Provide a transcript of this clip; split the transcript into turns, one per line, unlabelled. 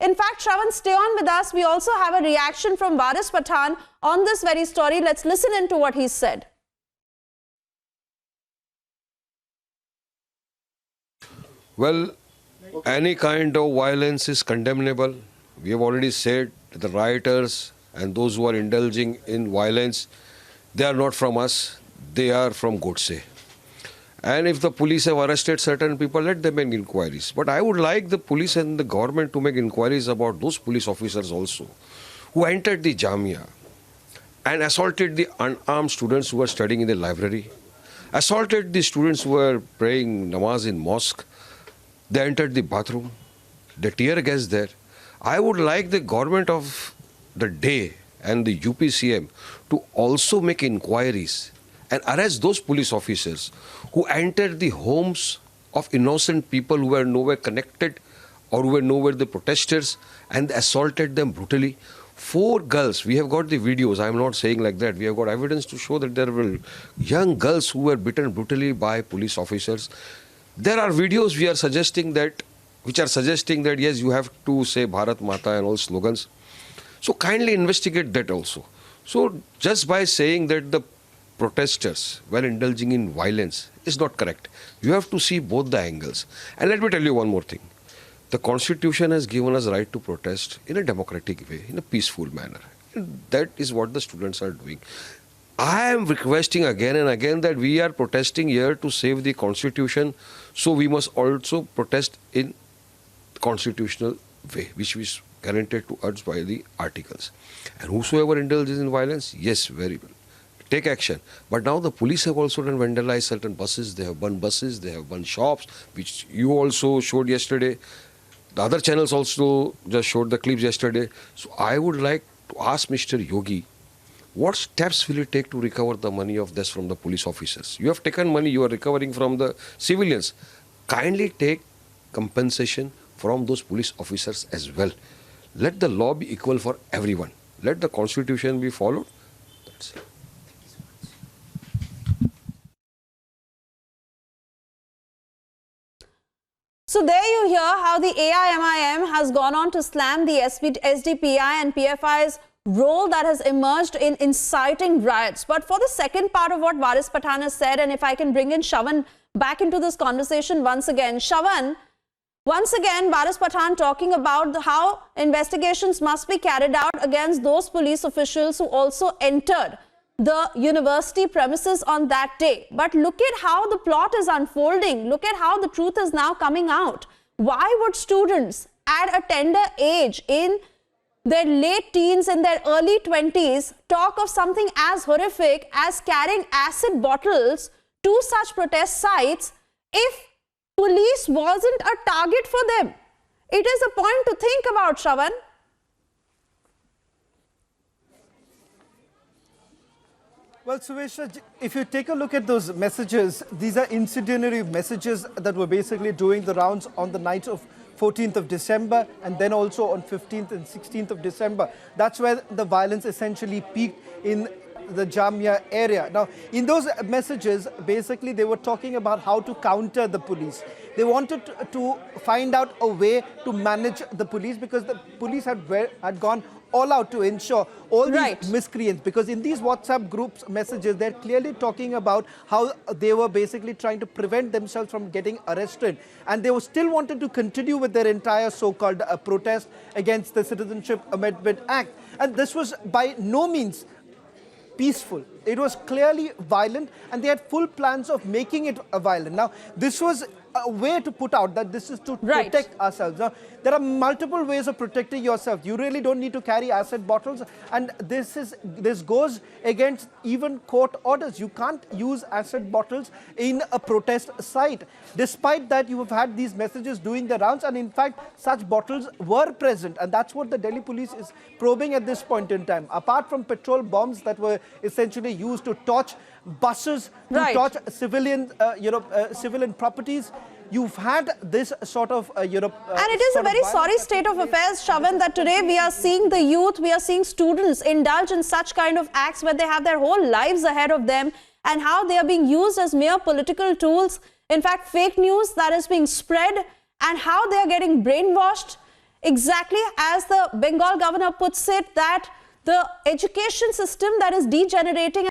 In fact, Shravan, stay on with us. We also have a reaction from Waris Pathan on this very story. Let's listen into what he said.
Well, any kind of violence is condemnable. We have already said that the rioters and those who are indulging in violence, they are not from us, they are from Godse. And if the police have arrested certain people, let them make inquiries. But I would like the police and the government to make inquiries about those police officers also who entered the Jamia and assaulted the unarmed students who were studying in the library, assaulted the students who were praying namaz in mosque. They entered the bathroom, the tear gas there. I would like the government of the day and the UPCM to also make inquiries and arrest those police officers who entered the homes of innocent people who were nowhere connected or who were nowhere the protesters and assaulted them brutally. 4 girls, we have got the videos, I am not saying like that, we have got evidence to show that there were young girls who were beaten brutally by police officers. There are videos we are suggesting that, which are suggesting that yes, you have to say Bharat Mata and all slogans. So kindly investigate that also. So just by saying that the protesters were indulging in violence is not correct. You have to see both the angles. And let me tell you one more thing. The Constitution has given us right to protest in a democratic way, in a peaceful manner. And that is what the students are doing. I am requesting again and again that we are protesting here to save the Constitution, so we must also protest in constitutional way, which is guaranteed to us by the articles. And whosoever indulges in violence, yes, very well, take action. But now the police have also done vandalized certain buses, they have burned shops, which you also showed yesterday. The other channels also just showed the clips yesterday. So I would like to ask Mr. Yogi, what steps will you take to recover the money of this from the police officers? You have taken money, you are recovering from the civilians. Kindly take compensation from those police officers as well. Let the law be equal for everyone. Let the Constitution be followed. That's it.
So there you hear how the AIMIM has gone on to slam the SDPI and PFI's role that has emerged in inciting riots. But for the second part of what Waris Pathan has said, and if I can bring in Shravan back into this conversation once again. Shravan, once again, Waris Pathan talking about how investigations must be carried out against those police officials who also entered the university premises on that day. But look at how the plot is unfolding. Look at how the truth is now coming out. Why would students at a tender age, in their late teens and their early 20s, talk of something as horrific as carrying acid bottles to such protest sites if police wasn't a target for them? It is a point to think about, Shravan.
Well, Suvesha, if you take a look at those messages, these are incendiary messages that were basically doing the rounds on the night of 14th of December and then also on 15th and 16th of December. That's where the violence essentially peaked in the Jamia area. Now, in those messages, basically they were talking about how to counter the police. They wanted to find out a way to manage the police because the police had gone all out to ensure all these miscreants, because in these WhatsApp groups messages, they're clearly talking about how they were basically trying to prevent themselves from getting arrested. And they were still wanted to continue with their entire so-called protest against the Citizenship Amendment Act. And this was by no means peaceful. It was clearly violent, and they had full plans of making it violent. Now, this was a way to put out that this is to protect ourselves. Now, there are multiple ways of protecting yourself. You really don't need to carry acid bottles, and this goes against even court orders. You can't use acid bottles in a protest site. Despite that, you have had these messages doing the rounds, and in fact, such bottles were present, and that's what the Delhi police is probing at this point in time. Apart from petrol bombs that were essentially used to torch buses, to torch civilian, civilian properties, you've had this sort of, and
it is a very sorry state of affairs, Shravan, that today we are seeing the youth, we are seeing students indulge in such kind of acts where they have their whole lives ahead of them, and how they are being used as mere political tools. In fact, fake news that is being spread, and how they are getting brainwashed. exactly as the Bengal governor puts it, that the education system that is degenerating